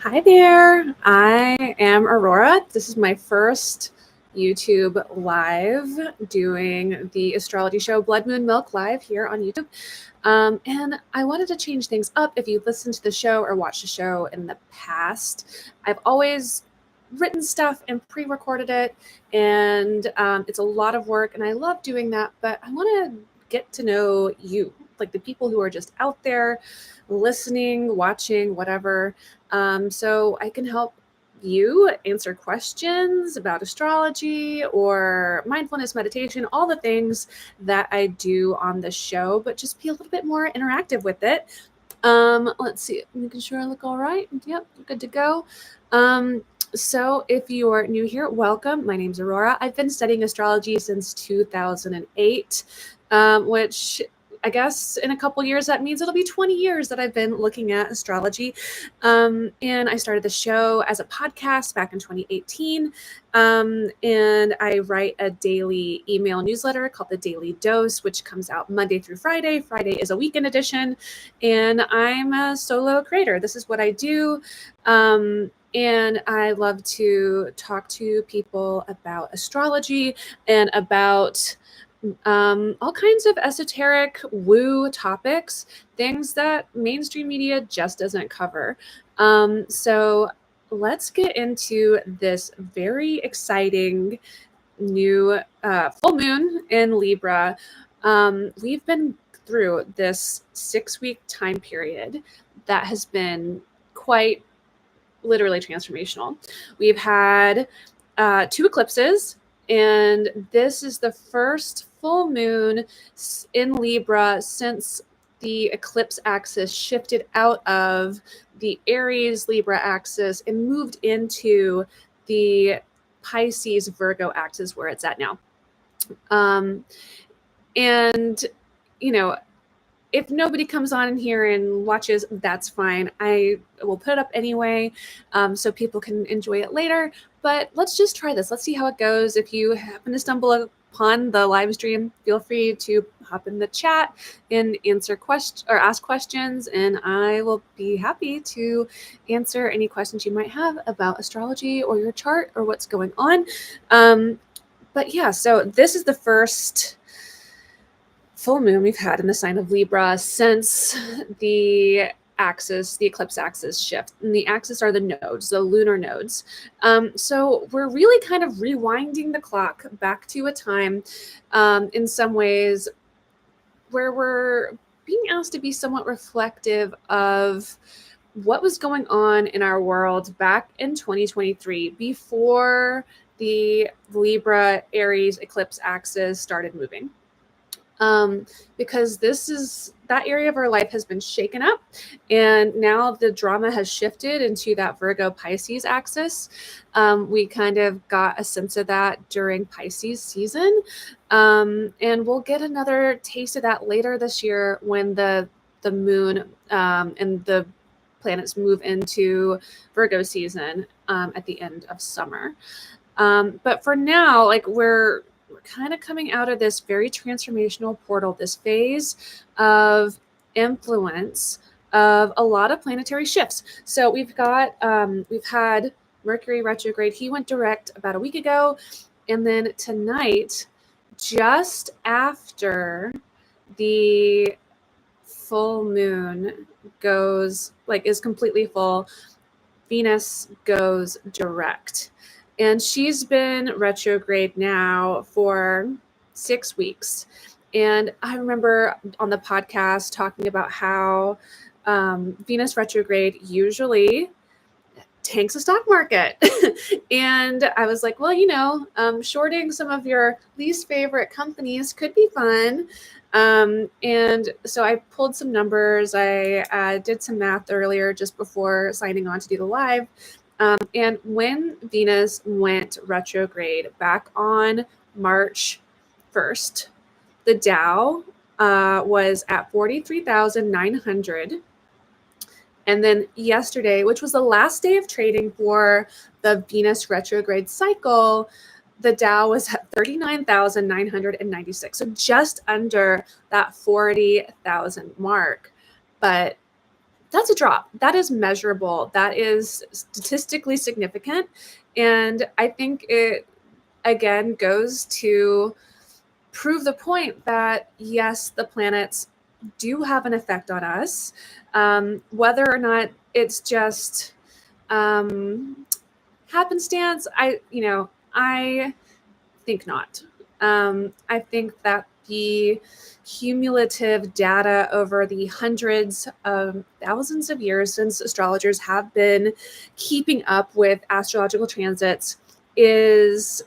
Hi there. I am Aurora. This is my first YouTube live doing the astrology show Blood Moon Milk live here on YouTube. And I wanted to change things up. If you've listened to the show or watched the show in the past, I've always written stuff and pre-recorded it, and it's a lot of work, and I love doing that, but I want to get to know you, like the people who are just out there listening, watching, whatever. So I can help you answer questions about astrology or mindfulness meditation, all the things that I do on the show, but just be a little bit more interactive with it. Let's see, making sure I look all right. Yep, good to go. So if you're new here, welcome. My name's Aurora. I've been studying astrology since 2008, which I guess in a couple years, that means it'll be 20 years that I've been looking at astrology. And I started the show as a podcast back in 2018. And I write a daily email newsletter called The Daily Dose, which comes out Monday through Friday. Friday is a weekend edition. And I'm a solo creator. This is what I do. And I love to talk to people about astrology and about all kinds of esoteric woo topics, things that mainstream media just doesn't cover. So let's get into this very exciting new full moon in Libra. We've been through this 6-week time period that has been quite literally transformational. We've had 2 eclipses, and this is the first full moon in Libra since the eclipse axis shifted out of the Aries Libra axis and moved into the Pisces Virgo axis where it's at now. And, you know, if nobody comes on here and watches, that's fine. I will put it up anyway, so people can enjoy it later. But let's just try this. Let's see how it goes. If you happen to stumble upon the live stream, feel free to hop in the chat and answer questions or ask questions, and I will be happy to answer any questions you might have about astrology or your chart or what's going on. But yeah, so this is the first full moon we've had in the sign of Libra since the eclipse axis shift. And the axis are the nodes, the lunar nodes. So we're really kind of rewinding the clock back to a time in some ways where we're being asked to be somewhat reflective of what was going on in our world back in 2023 before the Libra Aries eclipse axis started moving. Because that area of our life has been shaken up, and now the drama has shifted into that Virgo Pisces axis. We kind of got a sense of that during Pisces season, and we'll get another taste of that later this year when the moon and the planets move into Virgo season at the end of summer. But for now, like we're kind of coming out of this very transformational portal, this phase of influence of a lot of planetary shifts. So we've had Mercury retrograde. He went direct about a week ago. And then tonight, just after the full moon is completely full, Venus goes direct. And she's been retrograde now for 6 weeks. And I remember on the podcast talking about how Venus retrograde usually tanks the stock market. And I was like, well, shorting some of your least favorite companies could be fun. And so I pulled some numbers. I did some math earlier just before signing on to do the live. And when Venus went retrograde back on March 1st, the Dow was at 43,900. And then yesterday, which was the last day of trading for the Venus retrograde cycle, the Dow was at 39,996. So just under that 40,000 mark. But that's a drop. That is measurable. That is statistically significant. And I think it, again, goes to prove the point that, yes, the planets do have an effect on us. Whether or not it's just happenstance, I think not. I think that the cumulative data over the hundreds of thousands of years since astrologers have been keeping up with astrological transits is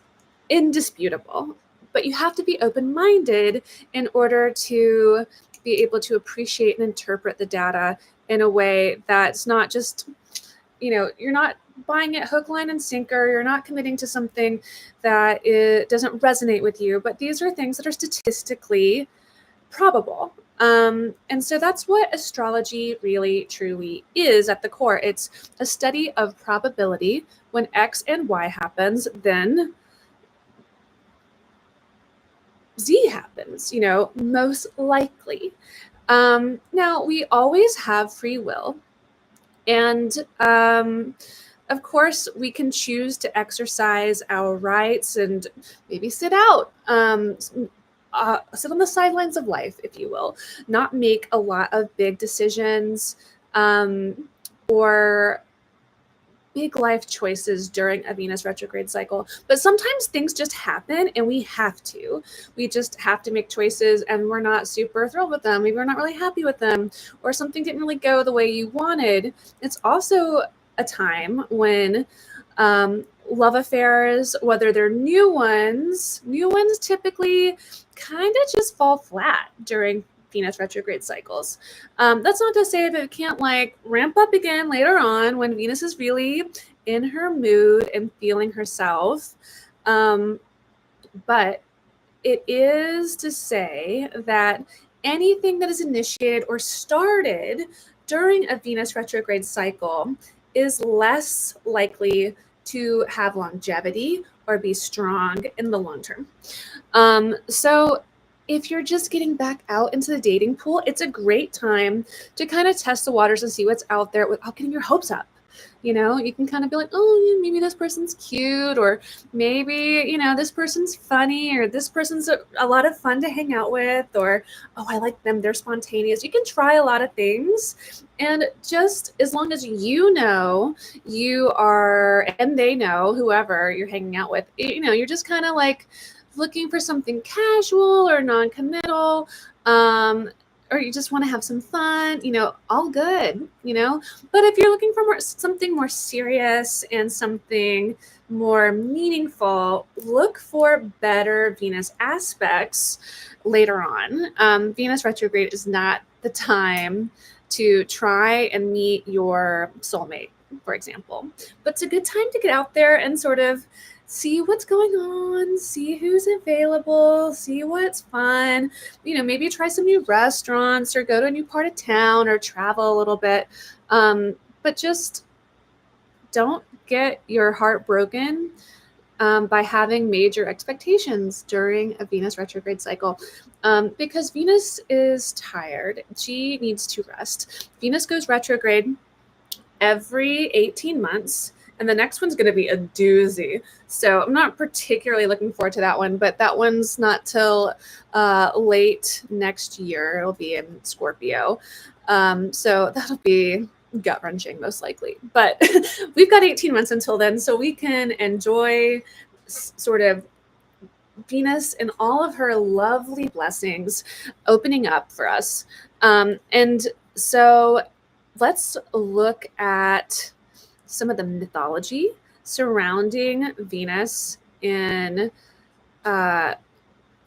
indisputable. But you have to be open-minded in order to be able to appreciate and interpret the data in a way that's not just, you're not buying it hook, line, and sinker. You're not committing to something that it doesn't resonate with you. But these are things that are statistically probable. And so that's what astrology really truly is at the core. It's a study of probability. When X and Y happens, then Z happens, most likely. Now, we always have free will. And of course, we can choose to exercise our rights and maybe sit out, sit on the sidelines of life, if you will, not make a lot of big decisions or big life choices during a Venus retrograde cycle. But sometimes things just happen and we have to. We just have to make choices and we're not super thrilled with them. Maybe we're not really happy with them, or something didn't really go the way you wanted. It's also a time when love affairs, whether they're new ones typically kind of just fall flat during Venus retrograde cycles. That's not to say that it can't ramp up again later on when Venus is really in her mood and feeling herself. But it is to say that anything that is initiated or started during a Venus retrograde cycle is less likely to have longevity or be strong in the long term. So if you're just getting back out into the dating pool, it's a great time to kind of test the waters and see what's out there without getting your hopes up. You can kind of be like, oh, maybe this person's cute, or maybe, this person's funny, or this person's a lot of fun to hang out with, or, oh, I like them, they're spontaneous. You can try a lot of things. And just as long as you are, and they know, whoever you're hanging out with, you're just kind of looking for something casual or non-committal, or you just want to have some fun, all good, But if you're looking for something more serious and something more meaningful, look for better Venus aspects later on. Venus retrograde is not the time to try and meet your soulmate, for example. But it's a good time to get out there and sort of see what's going on, see who's available, see what's fun, maybe try some new restaurants or go to a new part of town or travel a little bit. But just don't get your heart broken by having major expectations during a Venus retrograde cycle, because Venus is tired. She needs to rest. Venus goes retrograde every 18 months. And the next one's going to be a doozy. So I'm not particularly looking forward to that one, but that one's not till late next year. It'll be in Scorpio. So that'll be gut-wrenching, most likely. But we've got 18 months until then, so we can enjoy sort of Venus and all of her lovely blessings opening up for us. And so let's look at some of the mythology surrounding Venus in her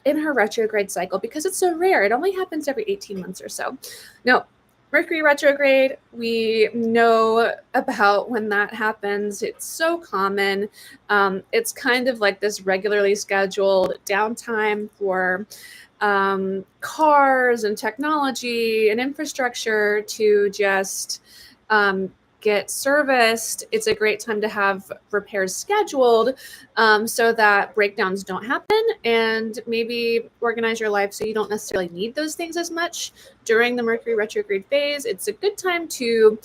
retrograde cycle, because it's so rare. It only happens every 18 months or so. Now, Mercury retrograde, we know about when that happens. It's so common. It's kind of like this regularly scheduled downtime for cars and technology and infrastructure to just get serviced. It's a great time to have repairs scheduled so that breakdowns don't happen, and maybe organize your life so you don't necessarily need those things as much during the Mercury retrograde phase. It's a good time to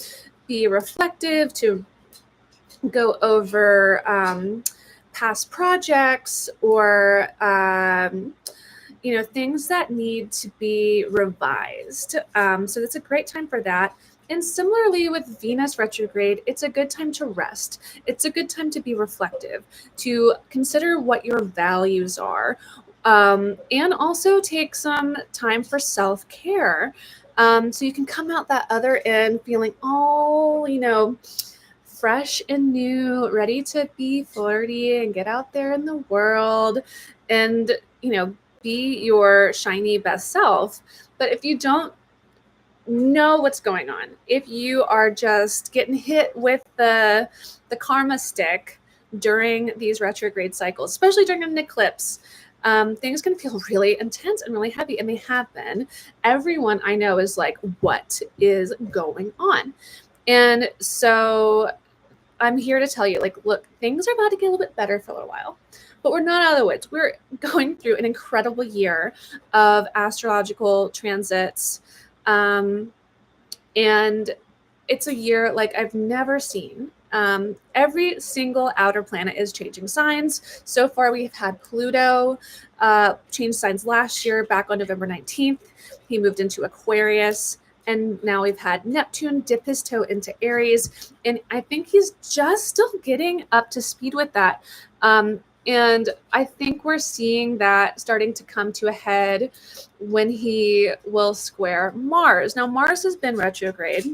be reflective, to go over past projects or things that need to be revised. So it's a great time for that. And similarly with Venus retrograde, it's a good time to rest. It's a good time to be reflective, to consider what your values are, and also take some time for self-care. So you can come out that other end feeling all, fresh and new, ready to be flirty and get out there in the world and, be your shiny best self. But if you don't know what's going on, if you are just getting hit with the karma stick during these retrograde cycles, especially during an eclipse, things can feel really intense and really heavy, and they have been. Everyone I know is like, what is going on? And so I'm here to tell you, look, things are about to get a little bit better for a little while, but we're not out of the woods. We're going through an incredible year of astrological transits. And it's a year like I've never seen. Every single outer planet is changing signs. So far, we've had Pluto change signs last year, back on November 19th. He moved into Aquarius. And now we've had Neptune dip his toe into Aries. And I think he's just still getting up to speed with that. And I think we're seeing that starting to come to a head when he will square Mars. Now, Mars has been retrograde.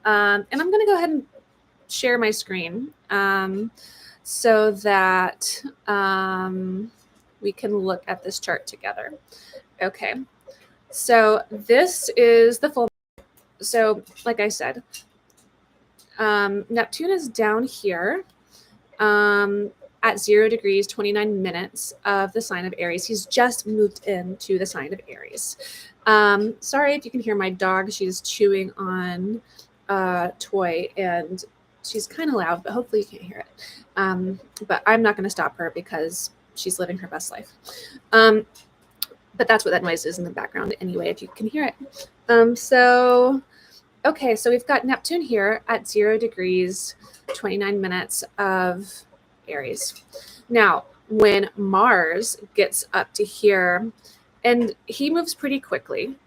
And I'm going to go ahead and share my screen so that we can look at this chart together. Okay. So this is the full. So like I said, Neptune is down here at 0 degrees, 29 minutes of the sign of Aries. He's just moved into the sign of Aries. Sorry if you can hear my dog. She's chewing on a toy and she's kind of loud, but hopefully you can't hear it. But I'm not going to stop her because she's living her best life. But that's what that noise is in the background anyway, if you can hear it. Okay, so we've got Neptune here at 0 degrees, 29 minutes of Aries. Now, when Mars gets up to here, and he moves pretty quickly,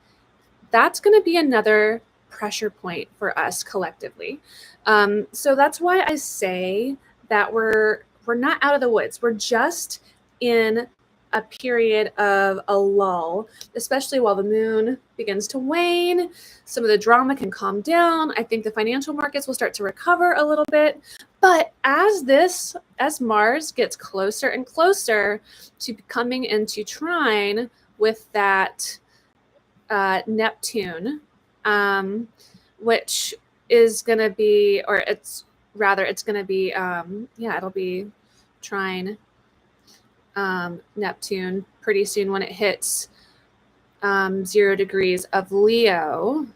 that's going to be another pressure point for us collectively. So that's why I say that we're not out of the woods. We're just in a period of a lull, especially while the moon begins to wane. Some of the drama can calm down. I think the financial markets will start to recover a little bit. But as Mars gets closer and closer to coming into trine with that Neptune, which is going to be, or it's going to be, it'll be trine Neptune pretty soon when it hits 0 degrees of Leo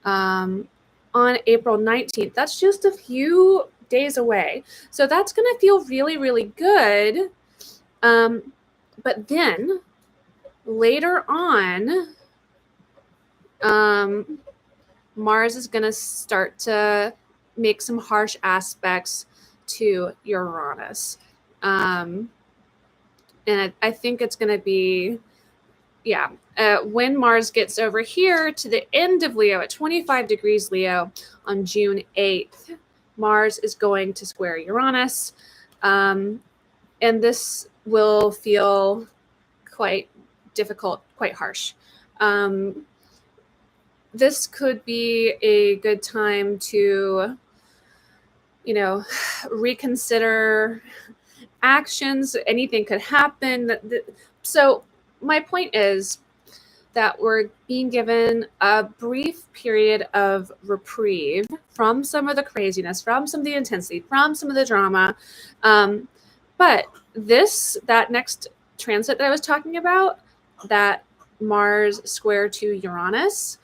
on April 19th. That's just a few days away. So that's going to feel really, really good. But then later on, Mars is going to start to make some harsh aspects to Uranus. And I think it's going to be, when Mars gets over here to the end of Leo at 25 degrees Leo on June 8th, Mars is going to square Uranus. And this will feel quite difficult, quite harsh. This could be a good time to, reconsider actions. Anything could happen. So my point is that we're being given a brief period of reprieve from some of the craziness, from some of the intensity, from some of the drama. But that next transit that I was talking about, that Mars square to Uranus,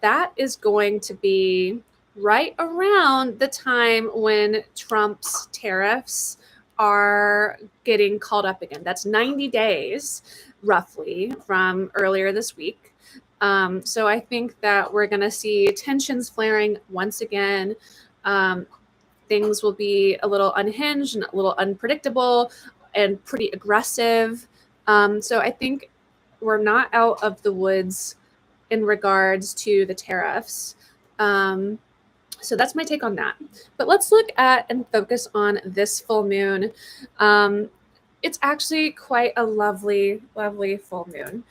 that is going to be right around the time when Trump's tariffs are getting called up again. That's 90 days, roughly, from earlier this week. So I think that we're going to see tensions flaring once again. Things will be a little unhinged and a little unpredictable and pretty aggressive. So I think we're not out of the woods in regards to the tariffs. So that's my take on that. But let's look at and focus on this full moon. It's actually quite a lovely, lovely full moon.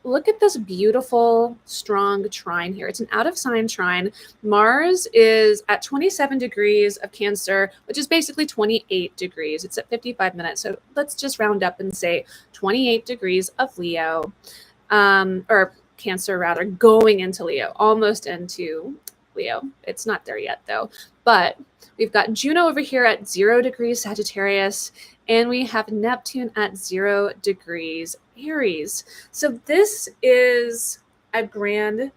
Look at this beautiful, strong trine here. It's an out of sign trine. Mars is at 27 degrees of Cancer, which is basically 28 degrees. It's at 55 minutes. So let's just round up and say 28 degrees of Leo, or Cancer rather, going into Leo, almost into Leo. It's not there yet though. But we've got Juno over here at 0 degrees Sagittarius, and we have Neptune at 0 degrees Aries. So this is a grand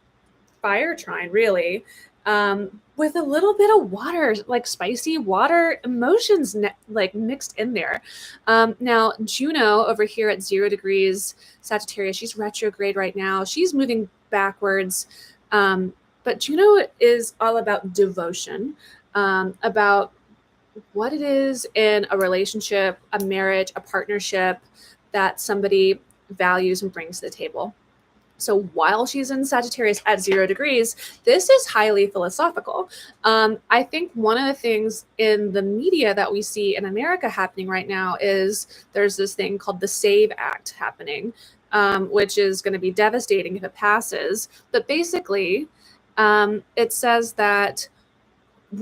fire trine, really, with a little bit of water, like spicy water emotions, like mixed in there. Now, Juno over here at 0 degrees Sagittarius, she's retrograde right now. She's moving backwards. But Juno is all about devotion, about what it is in a relationship, a marriage, a partnership that somebody values and brings to the table. So while she's in Sagittarius at 0 degrees, this is highly philosophical. I think one of the things in the media that we see in America happening right now is there's this thing called the SAVE Act happening, which is going to be devastating if it passes. But basically, it says that,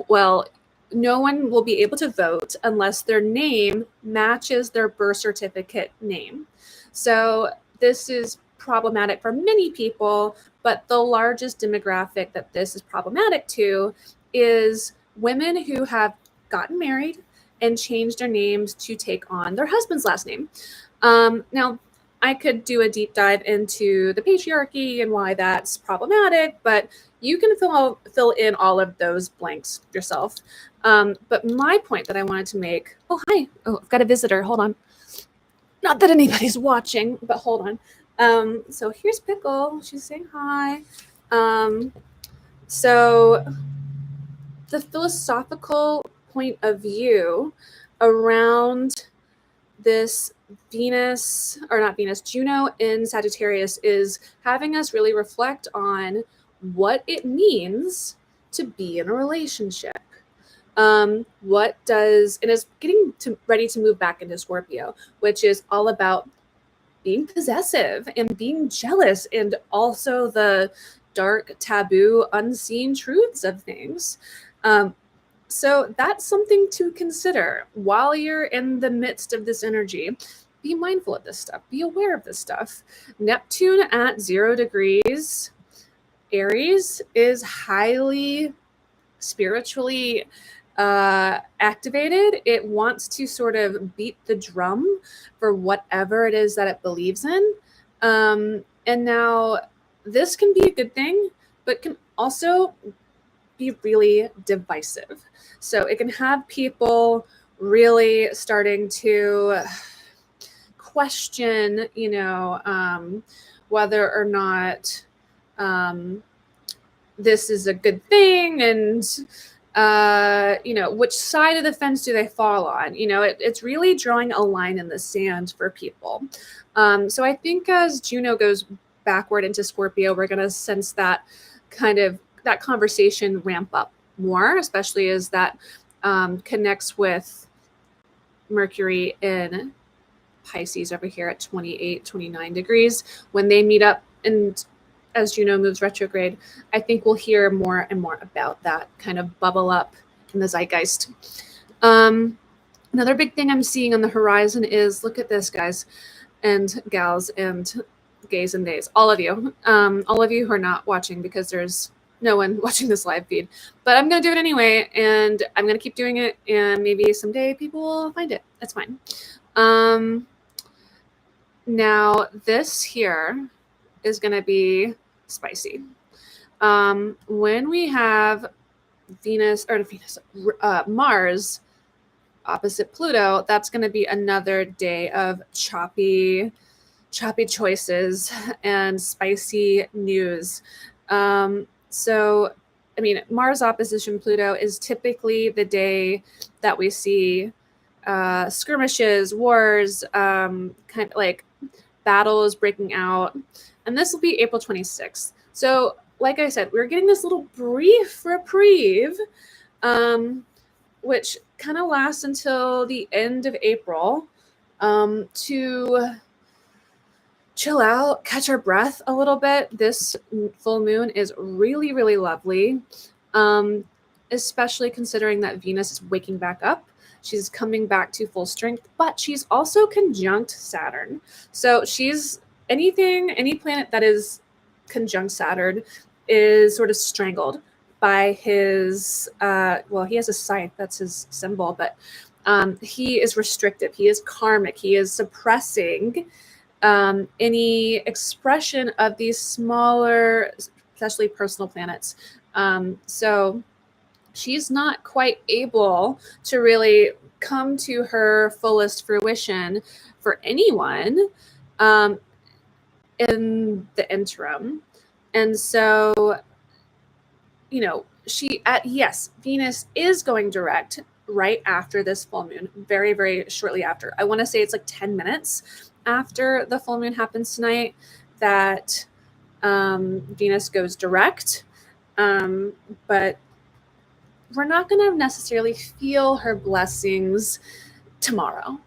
well, no one will be able to vote unless their name matches their birth certificate name. So this is problematic for many people, but the largest demographic that this is problematic to is women who have gotten married and changed their names to take on their husband's last name. Now, I could do a deep dive into the patriarchy and why that's problematic, but you can fill in all of those blanks yourself. But my point that I wanted to make, oh, hi. Oh, I've got a visitor. Hold on. Not that anybody's watching, but hold on. So here's Pickle. She's saying hi. So the philosophical point of view around this Venus, or not Venus, Juno in Sagittarius is having us really reflect on what it means to be in a relationship. What does, and is getting ready to move back into Scorpio, which is all about being possessive and being jealous, and also the dark, taboo, unseen truths of things. So that's something to consider while you're in the midst of this energy. Be mindful of this stuff. Be aware of this stuff. Neptune at 0 degrees Aries is highly spiritually activated. It wants to sort of beat the drum for whatever it is that it believes in. And now this can be a good thing, but can also be really divisive. So it can have people really starting to question, whether or not this is a good thing, and which side of the fence do they fall on? It's really drawing a line in the sand for people. So I think as Juno goes backward into Scorpio, we're going to sense that that conversation ramp up more, especially as that connects with Mercury in Pisces over here at 28, 29 degrees. When they meet up, and as Juno moves retrograde, I think we'll hear more and more about that kind of bubble up in the zeitgeist. Another big thing I'm seeing on the horizon is, look at this, guys and gals and gays and days, all of you who are not watching because there's no one watching this live feed, but I'm going to do it anyway, and I'm going to keep doing it, and maybe someday people will find it. That's fine. Now this here is going to be spicy. When we have Mars opposite Pluto, that's going to be another day of choppy choices and spicy news. So, I mean, Mars opposition Pluto is typically the day that we see skirmishes, wars, kind of like battles breaking out. And this will be April 26th. So, like I said, we're getting this little brief reprieve, which kind of lasts until the end of April, to chill out, catch our breath a little bit. This full moon is really, really lovely, especially considering that Venus is waking back up. She's coming back to full strength, but she's also conjunct Saturn. So any planet that is conjunct Saturn is sort of strangled by his, he has a scythe, that's his symbol, but he is restrictive, he is karmic, he is suppressing any expression of these smaller, especially personal planets. So she's not quite able to really come to her fullest fruition for anyone in the interim. And so, Venus is going direct right after this full moon, very, very shortly after. I want to say it's like 10 minutes after the full moon happens tonight that Venus goes direct. But we're not going to necessarily feel her blessings tomorrow,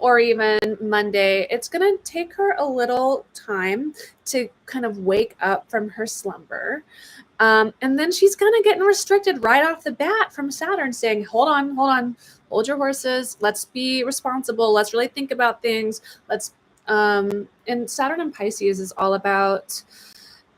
or even Monday. It's going to take her a little time to kind of wake up from her slumber. And then she's kind of getting restricted right off the bat from Saturn saying, hold on, hold your horses. Let's be responsible. Let's really think about things. And Saturn in Pisces is all about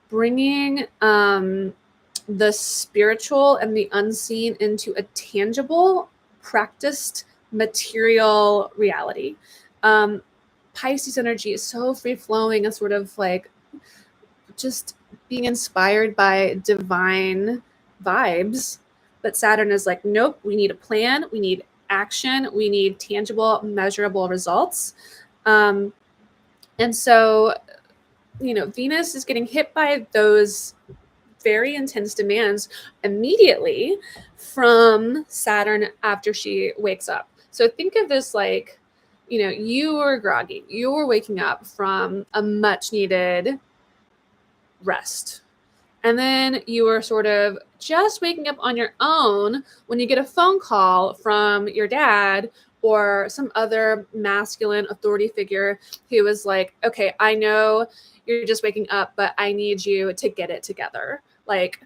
bringing the spiritual and the unseen into a tangible, practiced, material reality. Pisces energy is so free-flowing and sort of like just being inspired by divine vibes. But Saturn is like, nope, we need a plan, we need action, we need tangible, measurable results. And so, Venus is getting hit by those very intense demands immediately from Saturn after she wakes up. So think of this like, you were groggy, you were waking up from a much needed rest. And then you were sort of just waking up on your own when you get a phone call from your dad or some other masculine authority figure who was like, okay, I know you're just waking up, but I need you to get it together. Like,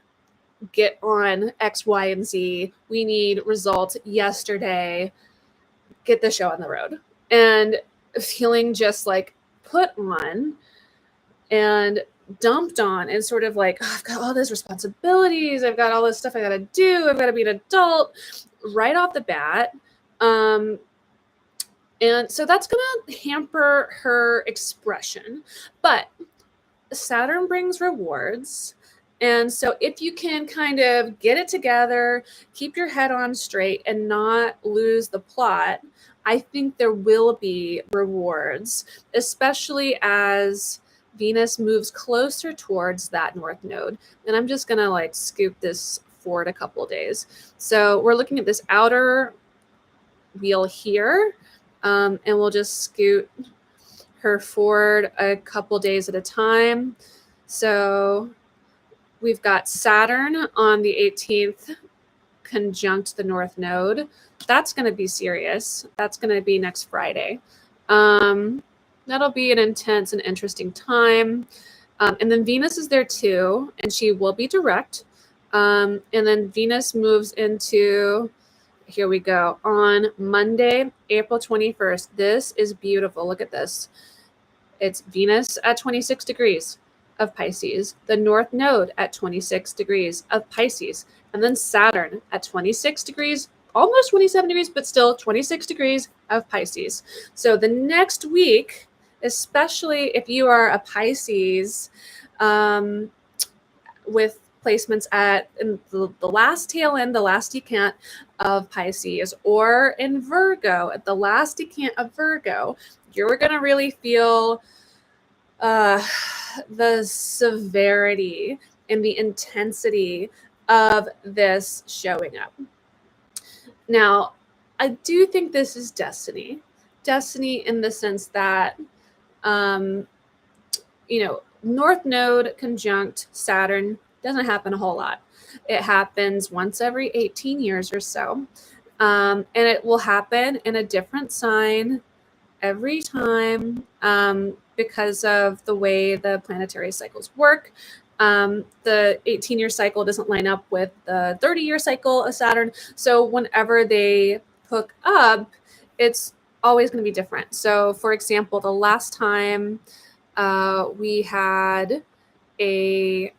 get on X, Y, and Z. We need results yesterday. Get the show on the road. And feeling just like put on and dumped on and sort of like, I've got all these responsibilities. I've got all this stuff I got to do. I've got to be an adult right off the bat. And so that's going to hamper her expression. But Saturn brings rewards. And so if you can kind of get it together, keep your head on straight and not lose the plot, I think there will be rewards, especially as Venus moves closer towards that north node. And I'm just going to like scoop this forward a couple of days. So we're looking at this outer wheel here, and we'll just scoot her forward a couple days at a time. So we've got Saturn on the 18th conjunct the north node. That's going to be serious. That's going to be next Friday. That'll be an intense and interesting time. And then Venus is there too, and she will be direct. And then Venus moves into, here we go, on Monday, April 21st. This is beautiful. Look at this. It's Venus at 26 degrees of Pisces, the North Node at 26 degrees of Pisces, and then Saturn at 26 degrees, almost 27 degrees, but still 26 degrees of Pisces. So the next week, especially if you are a Pisces with placements in the last tail end, the last decant of Pisces, or in Virgo, at the last decant of Virgo, you're going to really feel the severity and the intensity of this showing up. Now, I do think this is destiny. Destiny in the sense that, North Node conjunct Saturn doesn't happen a whole lot. It happens once every 18 years or so. And it will happen in a different sign every time because of the way the planetary cycles work. The 18-year cycle doesn't line up with the 30-year cycle of Saturn. So whenever they hook up, it's always going to be different. So, for example, the last time we had a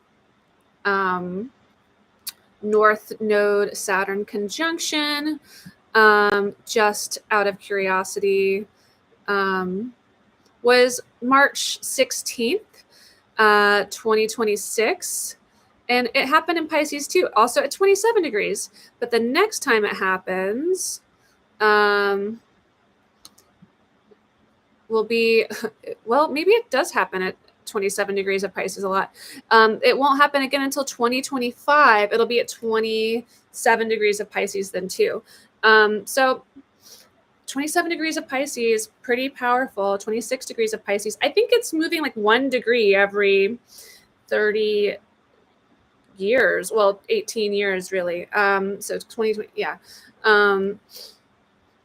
North Node Saturn conjunction, just out of curiosity, was March 16th, 2026. And it happened in Pisces too, also at 27 degrees. But the next time it happens will be, well, maybe it does happen at 27 degrees of Pisces a lot. It won't happen again until 2025. It'll be at 27 degrees of Pisces then too. So 27 degrees of Pisces, pretty powerful. 26 degrees of Pisces. I think it's moving like 1 degree every 30 years. Well, 18 years really. So 2020, yeah.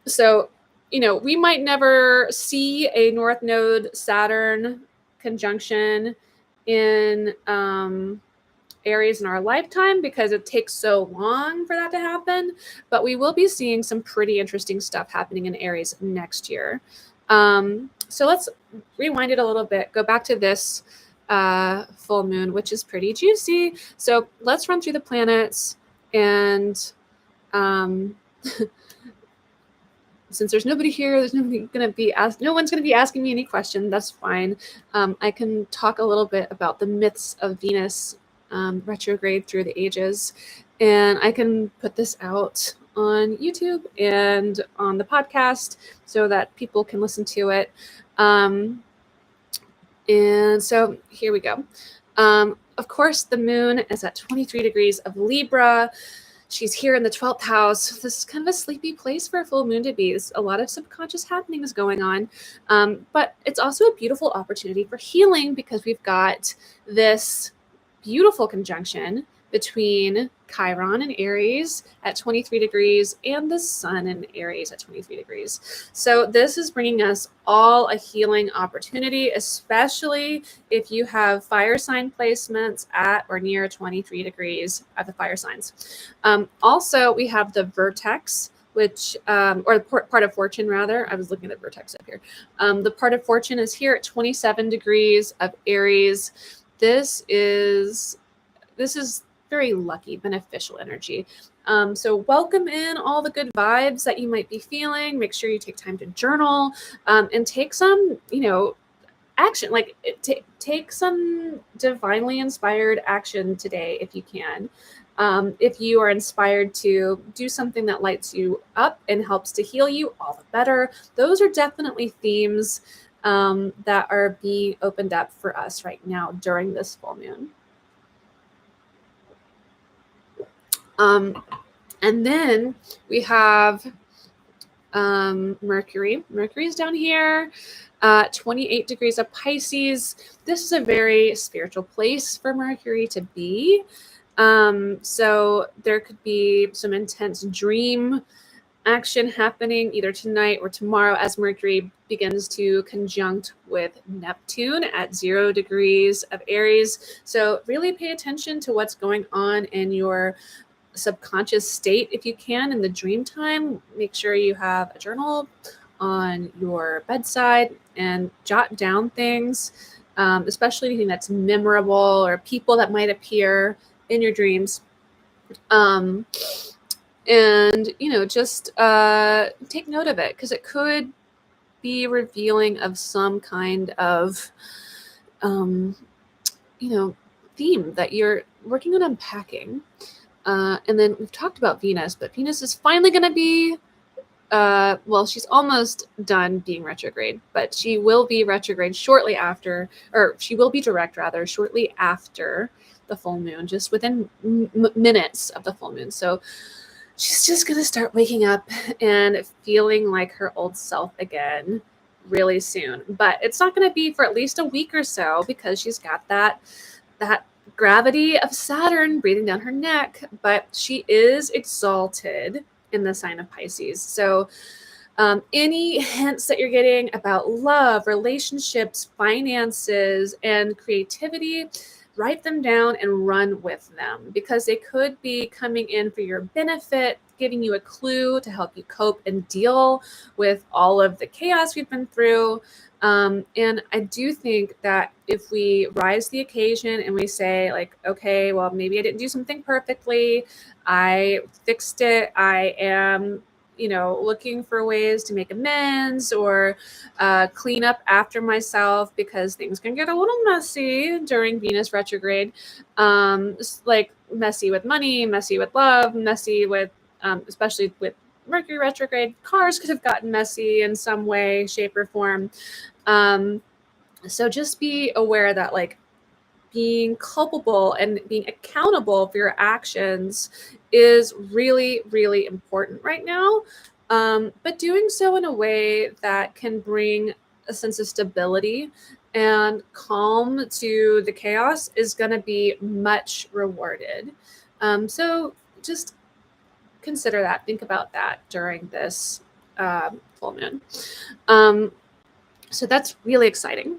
So, we might never see a North Node Saturn conjunction in Aries in our lifetime because it takes so long for that to happen, but we will be seeing some pretty interesting stuff happening in Aries next year. So let's rewind it a little bit, go back to this full moon, which is pretty juicy. So let's run through the planets, and since there's nobody here, no one's going to be asking me any question. That's fine. I can talk a little bit about the myths of Venus retrograde through the ages, and I can put this out on YouTube and on the podcast so that people can listen to it. And so here we go. Of course, the moon is at 23 degrees of Libra. She's here in the 12th house. This is kind of a sleepy place for a full moon to be. There's a lot of subconscious happenings going on. But it's also a beautiful opportunity for healing because we've got this beautiful conjunction between Chiron in Aries at 23 degrees and the sun in Aries at 23 degrees. So this is bringing us all a healing opportunity, especially if you have fire sign placements at or near 23 degrees at the fire signs. Also, we have the vertex, which, or part of fortune rather. I was looking at the vertex up here. The part of fortune is here at 27 degrees of Aries. This is very lucky, beneficial energy. So welcome in all the good vibes that you might be feeling. Make sure you take time to journal and take some, action. Like take some divinely inspired action today if you can. If you are inspired to do something that lights you up and helps to heal you, all the better. Those are definitely themes that are being opened up for us right now during this full moon. And then we have Mercury. Mercury is down here, 28 degrees of Pisces. This is a very spiritual place for Mercury to be. So there could be some intense dream action happening either tonight or tomorrow as Mercury begins to conjunct with Neptune at 0 degrees of Aries. So really pay attention to what's going on in your subconscious state if you can in the dream time. Make sure you have a journal on your bedside and jot down things, especially anything that's memorable or people that might appear in your dreams. And just take note of it because it could be revealing of some kind of theme that you're working on unpacking. And then we've talked about Venus, but Venus is finally going to be, well, she's almost done being retrograde, but she will be retrograde shortly after, or she will be direct rather, shortly after the full moon, just within minutes of the full moon. So she's just going to start waking up and feeling like her old self again really soon. But it's not going to be for at least a week or so, because she's got that gravity of Saturn breathing down her neck, but she is exalted in the sign of Pisces. So any hints that you're getting about love, relationships, finances, and creativity, write them down and run with them, because they could be coming in for your benefit, giving you a clue to help you cope and deal with all of the chaos we've been through. And I do think that if we rise to the occasion and we say, like, okay, well, maybe I didn't do something perfectly, I fixed it, I am looking for ways to make amends or clean up after myself, because things can get a little messy during Venus retrograde. Like messy with money, messy with love, messy with, especially with Mercury retrograde, cars could have gotten messy in some way, shape, or form. So just be aware that, like, being culpable and being accountable for your actions is really, really important right now. But doing so in a way that can bring a sense of stability and calm to the chaos is going to be much rewarded. So just consider that. Think about that during this full moon. So that's really exciting.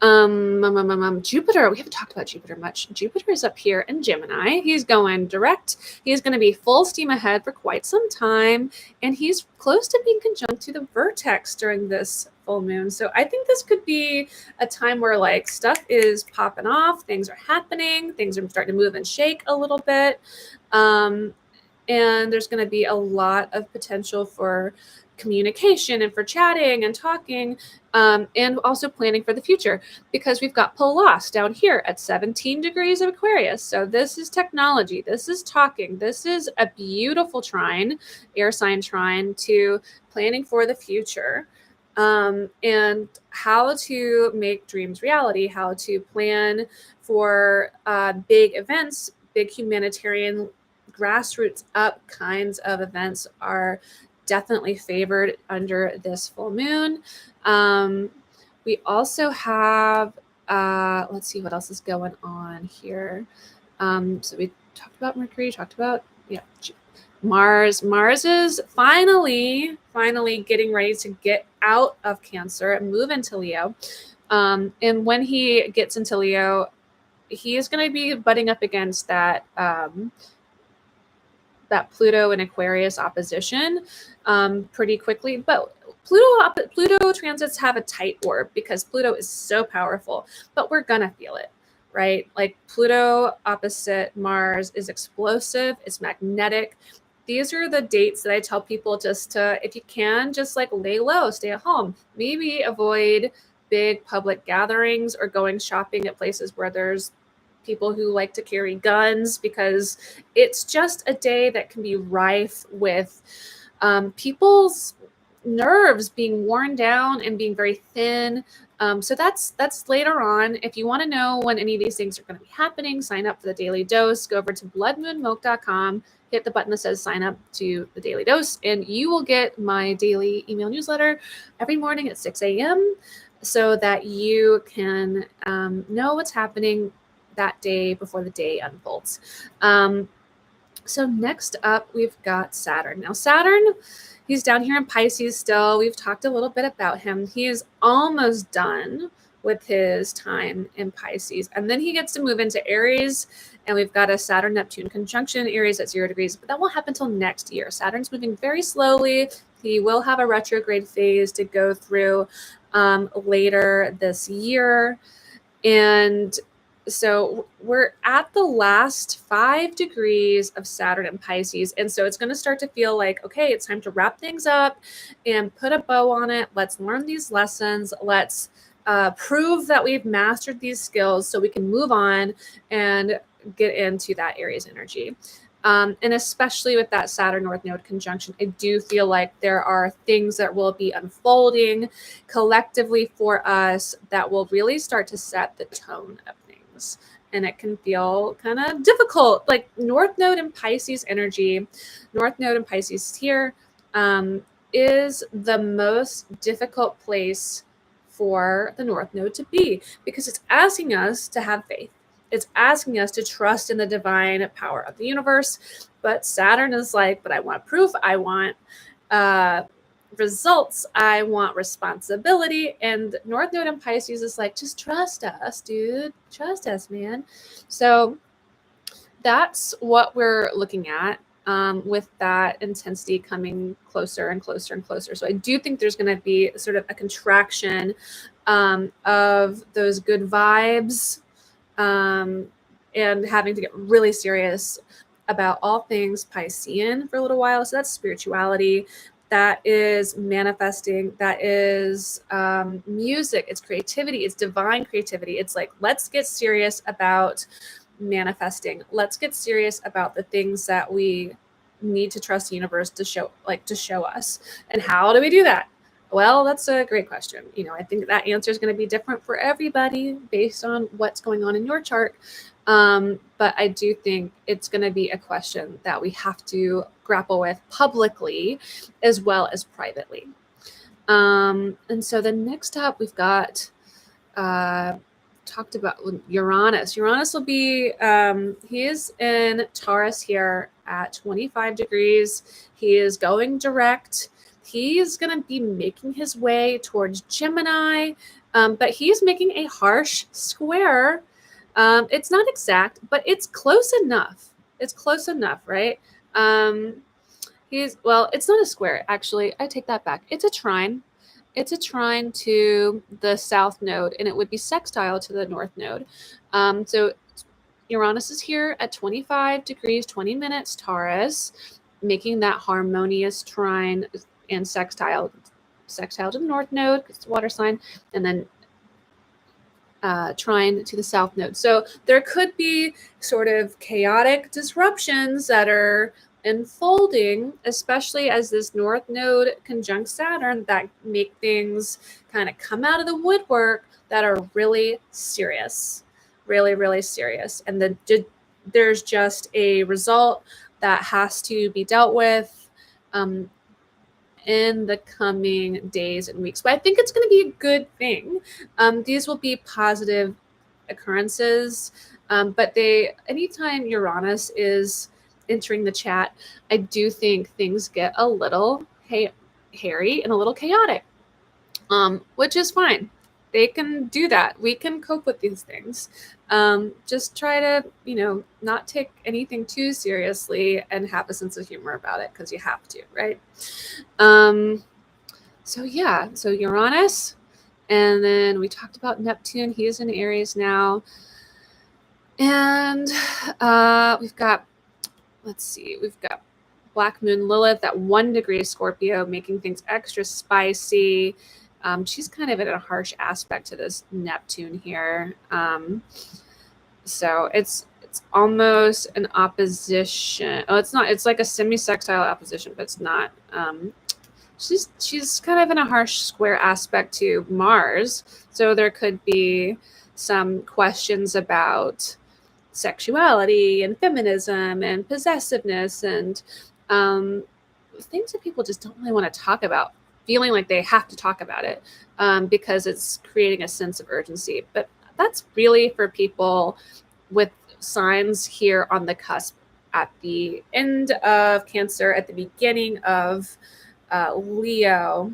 Jupiter, we haven't talked about Jupiter much. Jupiter is up here in Gemini. He's going direct. He's going to be full steam ahead for quite some time, and he's close to being conjunct to the vertex during this full moon. So I think this could be a time where, like, stuff is popping off, things are happening, things are starting to move and shake a little bit. And there's going to be a lot of potential for communication and for chatting and talking, and also planning for the future, because we've got Polos down here at 17 degrees of Aquarius. So this is technology, this is talking, this is a beautiful trine, air sign trine, to planning for the future, and how to make dreams reality, how to plan for big events, big humanitarian grassroots up kinds of events are definitely favored under this full moon. We also have, let's see what else is going on here. So we talked about Mercury, talked about Mars. Mars is finally getting ready to get out of Cancer and move into Leo. And when he gets into Leo, he is going to be butting up against that Pluto and Aquarius opposition pretty quickly. But Pluto transits have a tight orb because Pluto is so powerful, but we're gonna feel it, right? Like, Pluto opposite Mars is explosive, it's magnetic. These are the dates that I tell people just to, if you can, just like lay low, stay at home, maybe avoid big public gatherings or going shopping at places where there's people who like to carry guns, because it's just a day that can be rife with people's nerves being worn down and being very thin. So that's later on. If you want to know when any of these things are going to be happening, sign up for the Daily Dose. Go over to bloodmoonmilk.com, hit the button that says sign up to the Daily Dose, and you will get my daily email newsletter every morning at 6 a.m. so that you can know what's happening that day before the day unfolds. So next up, we've got Saturn. Now, Saturn, he's down here in Pisces still. We've talked a little bit about him. He is almost done with his time in Pisces, and then he gets to move into Aries, and we've got a Saturn-Neptune conjunction in Aries at 0 degrees, but that won't happen until next year. Saturn's moving very slowly. He will have a retrograde phase to go through later this year, and so we're at the last 5 degrees of Saturn and Pisces. And so it's going to start to feel like, okay, it's time to wrap things up and put a bow on it. Let's learn these lessons. Let's prove that we've mastered these skills so we can move on and get into that Aries energy. And especially with that Saturn North Node conjunction, I do feel like there are things that will be unfolding collectively for us that will really start to set the tone of things. And it can feel kind of difficult. Like North Node and Pisces energy, North Node and Pisces here is the most difficult place for the North Node to be, because it's asking us to have faith. It's asking us to trust in the divine power of the universe. But Saturn is like, but I want proof. I want results. I want responsibility. And North Node and Pisces is like, just trust us, dude. Trust us, man. So that's what we're looking at with that intensity coming closer and closer and closer. So I do think there's going to be sort of a contraction of those good vibes, and having to get really serious about all things Piscean for a little while. So that's spirituality, that is manifesting, that is music, it's creativity, it's divine creativity. It's like, let's get serious about manifesting. Let's get serious about the things that we need to trust the universe to show us. And how do we do that? Well, that's a great question. I think that answer is going to be different for everybody based on what's going on in your chart. But I do think it's going to be a question that we have to grapple with publicly as well as privately. And so the next up, we've got talked about Uranus. Uranus will be, he is in Taurus here at 25 degrees. He is going direct. He's going to be making his way towards Gemini, but he's making a harsh square. It's not exact, but it's close enough. It's close enough, right? It's not a square, actually. I take that back. It's a trine. It's a trine to the south node, and it would be sextile to the north node. So Uranus is here at 25 degrees, 20 minutes Taurus, making that harmonious trine and sextile to the north node, because it's a water sign, and then trine to the south node. So there could be sort of chaotic disruptions that are unfolding, especially as this north node conjunct Saturn, that make things kind of come out of the woodwork that are really serious, really, really serious. And then there's just a result that has to be dealt with in the coming days and weeks. But I think it's going to be a good thing. These will be positive occurrences, but anytime Uranus is entering the chat, I do think things get a little hairy and a little chaotic, which is fine. They can do that. We can cope with these things. Just try to, not take anything too seriously and have a sense of humor about it, because you have to, right? So Uranus, and then we talked about Neptune. He is in Aries now. And we've got Black Moon Lilith at 1 degree Scorpio, making things extra spicy. She's kind of in a harsh aspect to this Neptune here. So it's almost an opposition. Oh, it's not. It's like a semi-sextile opposition, but it's not. She's kind of in a harsh square aspect to Mars. So there could be some questions about sexuality and feminism and possessiveness and things that people just don't really want to talk about, feeling like they have to talk about it because it's creating a sense of urgency. But that's really for people with signs here on the cusp, at the end of Cancer, at the beginning of Leo,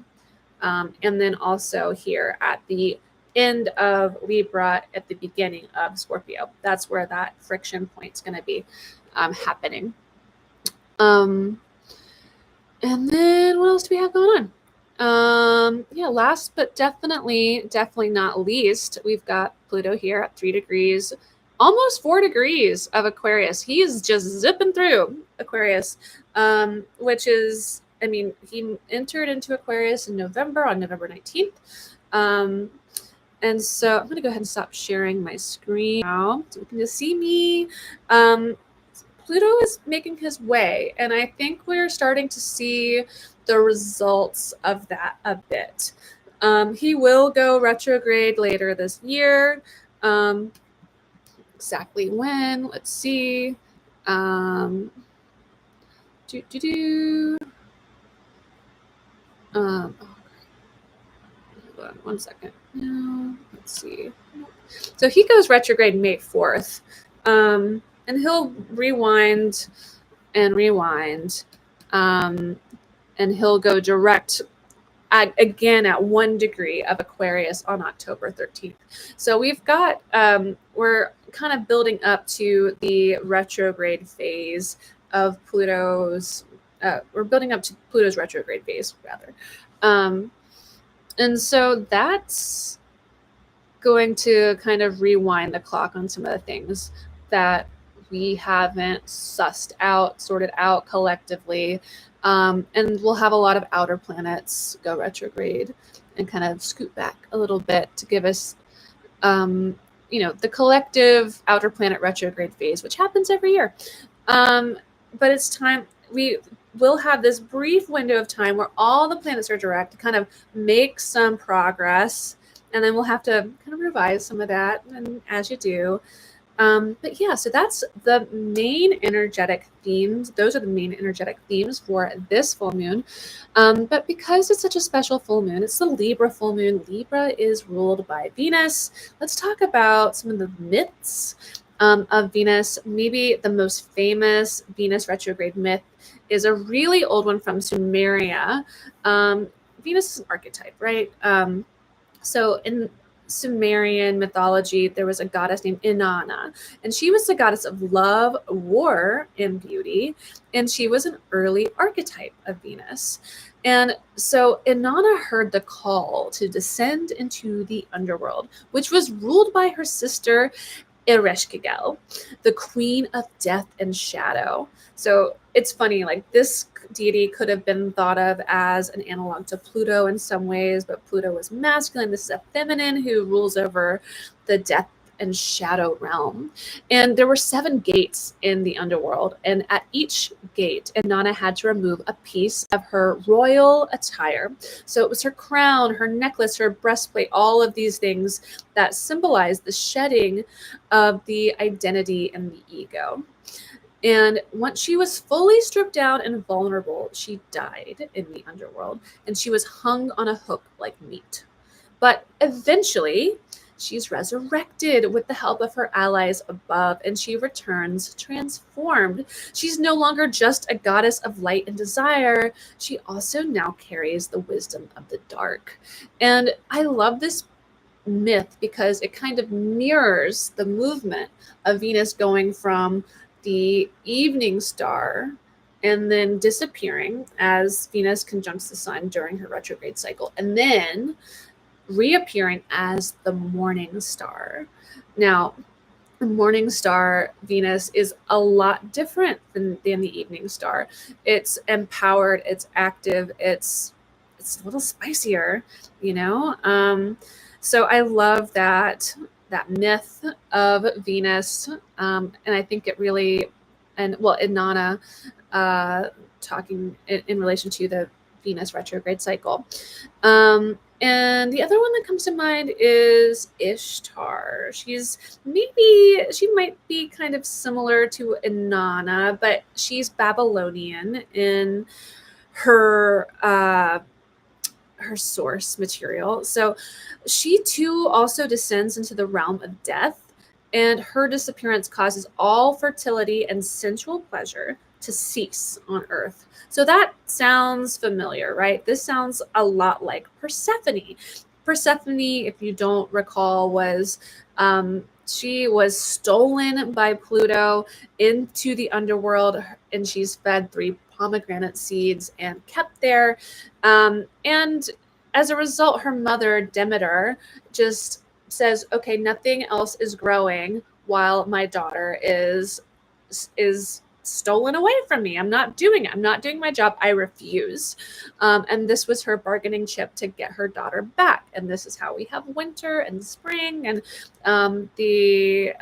and then also here at the end of Libra, at the beginning of Scorpio. That's where that friction point is going to be happening. And then what else do we have going on? Last but definitely not least, we've got Pluto here at 3 degrees, almost 4 degrees of Aquarius. He is just zipping through Aquarius, which is, he entered into Aquarius in November, on November 19th. And so I'm going to go ahead and stop sharing my screen now so you can just see me. Pluto is making his way, and I think we're starting to see the results of that a bit. He will go retrograde later this year. Exactly when? Let's see. Um, do do do. Oh, hold on 1 second. No, let's see. So he goes retrograde May 4th, and he'll rewind and rewind, and he'll go direct again at 1 degree of Aquarius on October 13th. So we've got, we're kind of building up to the retrograde phase of Pluto's, we're building up to Pluto's retrograde phase, rather. And so that's going to kind of rewind the clock on some of the things that we haven't sorted out collectively. And we'll have a lot of outer planets go retrograde and kind of scoot back a little bit to give us, the collective outer planet retrograde phase, which happens every year. But it's time, we will have this brief window of time where all the planets are direct to kind of make some progress. And then we'll have to kind of revise some of that, and as you do. But yeah, so that's the main energetic themes. Those are the main energetic themes for this full moon. But because it's such a special full moon, it's the Libra full moon. Libra is ruled by Venus. Let's talk about some of the myths of Venus. Maybe the most famous Venus retrograde myth is a really old one from Sumeria. Venus is an archetype, right? So in Sumerian mythology, there was a goddess named Inanna, and she was the goddess of love, war, and beauty, and she was an early archetype of Venus. And so Inanna heard the call to descend into the underworld, which was ruled by her sister Ereshkigal, the queen of death and shadow. So it's funny, like this deity could have been thought of as an analog to Pluto in some ways, but Pluto was masculine. This is a feminine who rules over the death and shadow realm. And there were 7 gates in the underworld, and at each gate, Inanna had to remove a piece of her royal attire. So it was her crown, her necklace, her breastplate, all of these things that symbolized the shedding of the identity and the ego. And once she was fully stripped down and vulnerable, she died in the underworld, and she was hung on a hook like meat. But eventually, she's resurrected with the help of her allies above, and she returns transformed. She's no longer just a goddess of light and desire. She also now carries the wisdom of the dark. And I love this myth because it kind of mirrors the movement of Venus going from the evening star and then disappearing as Venus conjuncts the sun during her retrograde cycle, and then reappearing as the morning star. Now, the morning star Venus is a lot different than the evening star. It's empowered, it's active, it's a little spicier, you know. So I love that myth of Venus, and I think it really, and well, Inanna, talking in relation to the Venus retrograde cycle. And the other one that comes to mind is Ishtar. She might be kind of similar to Inanna, but she's Babylonian in her source material. So she too also descends into the realm of death, and her disappearance causes all fertility and sensual pleasure to cease on Earth. So that sounds familiar, right? This sounds a lot like Persephone. Persephone, if you don't recall, was she was stolen by Pluto into the underworld, and she's fed 3 pomegranate seeds and kept there. And as a result, her mother, Demeter, just says, okay, nothing else is growing while my daughter is stolen away from me. I'm not doing it. I'm not doing my job. I refuse. And this was her bargaining chip to get her daughter back. And this is how we have winter and spring and the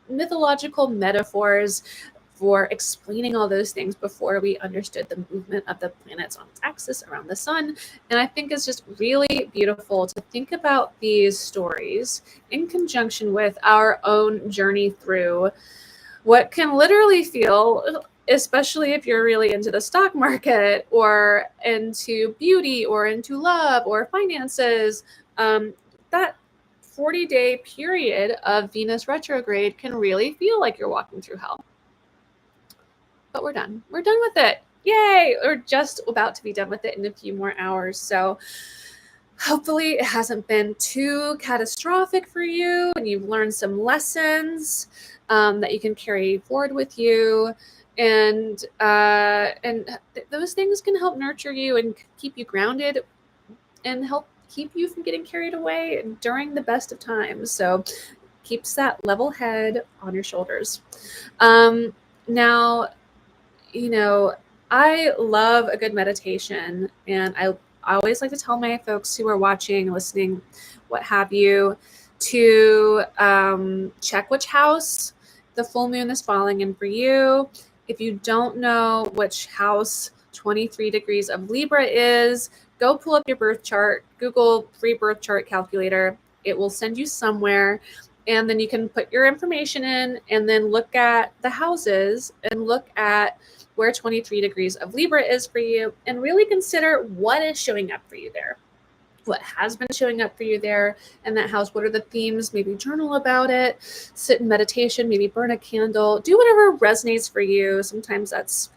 mythological metaphors for explaining all those things before we understood the movement of the planets on its axis around the sun. And I think it's just really beautiful to think about these stories in conjunction with our own journey through what can literally feel, especially if you're really into the stock market or into beauty or into love or finances, that 40-day period of Venus retrograde can really feel like you're walking through hell. But we're done. We're done with it. Yay! We're just about to be done with it in a few more hours. So hopefully it hasn't been too catastrophic for you and you've learned some lessons that you can carry forward with you. And those things can help nurture you and keep you grounded and help keep you from getting carried away during the best of times. So keeps that level head on your shoulders. Now, I love a good meditation, and I always like to tell my folks who are watching, listening, what have you, to check which house the full moon is falling in for you. If you don't know which house 23 degrees of Libra is, go pull up your birth chart, Google free birth chart calculator. It will send you somewhere. And then you can put your information in and then look at the houses and look at where 23 degrees of Libra is for you and really consider what is showing up for you there. What has been showing up for you there in that house? What are the themes? Maybe journal about it, sit in meditation, maybe burn a candle, do whatever resonates for you. Sometimes that's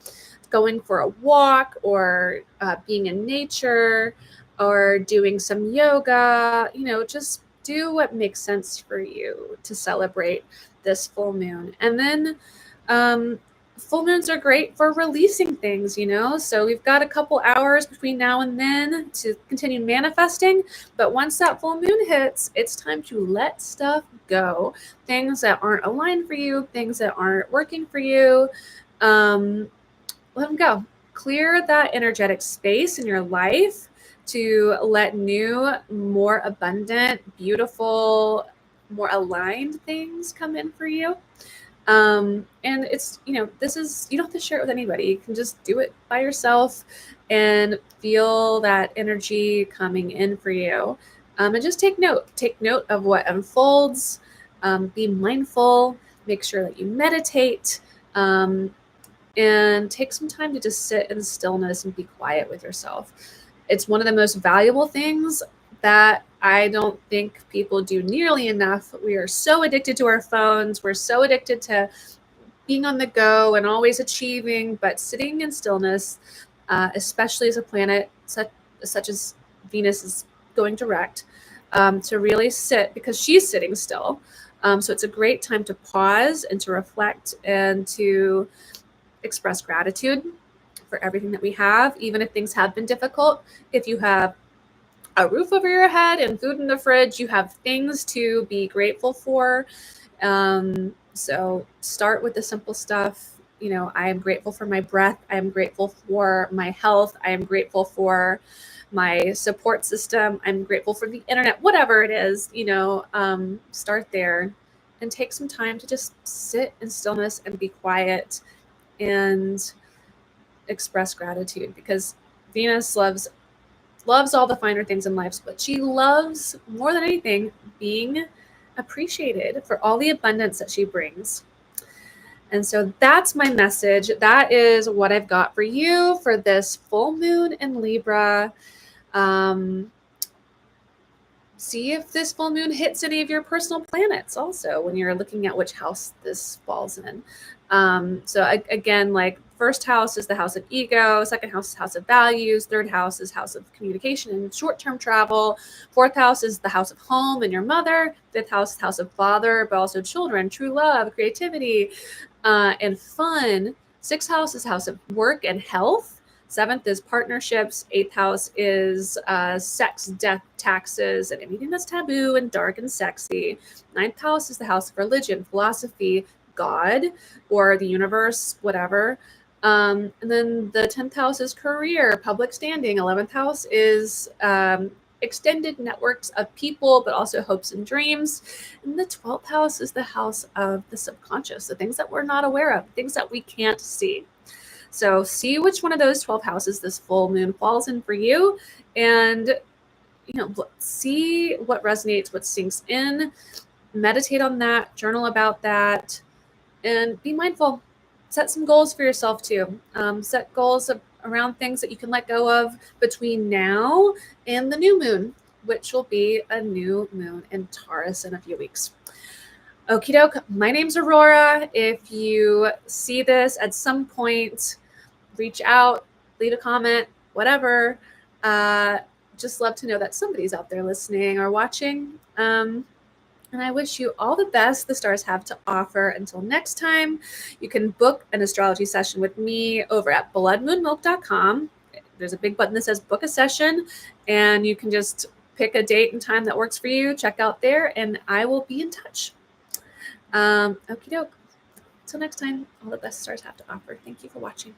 going for a walk or being in nature or doing some yoga, just do what makes sense for you to celebrate this full moon. And then full moons are great for releasing things, so we've got a couple hours between now and then to continue manifesting. But once that full moon hits, it's time to let stuff go. Things that aren't aligned for you, things that aren't working for you, let them go. Clear that energetic space in your life to let new, more abundant, beautiful, more aligned things come in for you. And it's, this is, you don't have to share it with anybody. You can just do it by yourself and feel that energy coming in for you. And just take note of what unfolds, be mindful, make sure that you meditate, and take some time to just sit in stillness and be quiet with yourself. It's one of the most valuable things that I don't think people do nearly enough. We are so addicted to our phones. We're so addicted to being on the go and always achieving, but sitting in stillness, especially as a planet such as Venus is going direct, to really sit because she's sitting still. So it's a great time to pause and to reflect and to express gratitude for everything that we have, even if things have been difficult. If you have a roof over your head and food in the fridge, you have things to be grateful for. So start with the simple stuff. I am grateful for my breath. I am grateful for my health. I am grateful for my support system. I'm grateful for the internet, whatever it is, start there and take some time to just sit in stillness and be quiet and express gratitude, because Venus loves all the finer things in life, but she loves more than anything being appreciated for all the abundance that she brings. And so that's my message. That is what I've got for you for this full moon in Libra. See if this full moon hits any of your personal planets also when you're looking at which house this falls in. So again, like first house is the house of ego, second house is house of values, third house is house of communication and short-term travel, fourth house is the house of home and your mother, fifth house is house of father, but also children, true love, creativity, and fun. Sixth house is house of work and health. Seventh is partnerships. Eighth house is sex, death, taxes, and anything that's taboo and dark and sexy. Ninth house is the house of religion, philosophy, God or the universe, whatever. And then the 10th house is career, public standing. 11th house is extended networks of people, but also hopes and dreams. And the 12th house is the house of the subconscious, the things that we're not aware of, things that we can't see. So see which one of those 12 houses this full moon falls in for you, and see what resonates, what sinks in. Meditate on that, journal about that, and be mindful. Set some goals for yourself too. Set goals around things that you can let go of between now and the new moon, which will be a new moon in Taurus in a few weeks. Okie doke. My name's Aurora. If you see this at some point, reach out, leave a comment, whatever. Just love to know that somebody's out there listening or watching. And I wish you all the best the stars have to offer. Until next time, you can book an astrology session with me over at bloodmoonmilk.com. There's a big button that says book a session, and you can just pick a date and time that works for you. Check out there, and I will be in touch. Okie doke. Until next time, all the best stars have to offer. Thank you for watching.